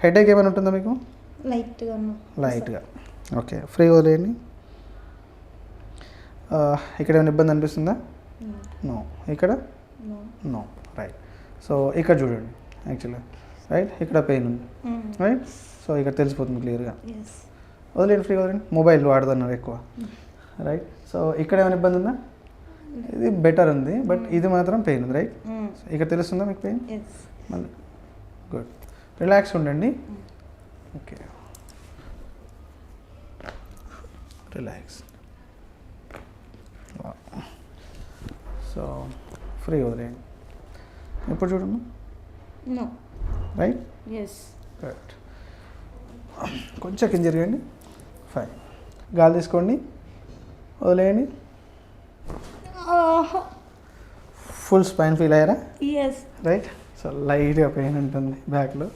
Headache ఏమైనా ఉంటుందా మీకు? లైట్గా. ఓకే, ఫ్రీ వదిలేయండి. ఇక్కడ ఏమైనా ఇబ్బంది అనిపిస్తుందా? నో. ఇక్కడ? నో. రైట్. సో ఇక్కడ చూడండి యాక్చువల్గా, రైట్, ఇక్కడ పెయిన్ ఉంది, రైట్. సో ఇక్కడ తెలిసిపోతుంది క్లియర్గా. వదిలేండి, ఫ్రీ వదిలేండి. మొబైల్ వాడుతున్నారు ఎక్కువ, రైట్. సో ఇక్కడ ఏమైనా ఇబ్బంది ఉందా? ఇది బెటర్ ఉంది, బట్ ఇది మాత్రం పెయిన్ ఉంది, రైట్. ఇక్కడ తెలుస్తుందా మీకు పెయిన్? మళ్ళీ గుడ్. రిలాక్స్ ఉండండి. Okay, relax. సో ఫ్రీ వదిలేయండి. ఇప్పుడు చూడమ్మా. రైట్. రైట్. కొంచెం కింద జరగండి. ఫైన్. గాలి తీసుకోండి, వదిలేయండి. ఫుల్ స్పైన్ ఫీల్ అయ్యారా? రైట్. సో లైట్గా పెయిన్ ఉంటుంది బ్యాక్లో.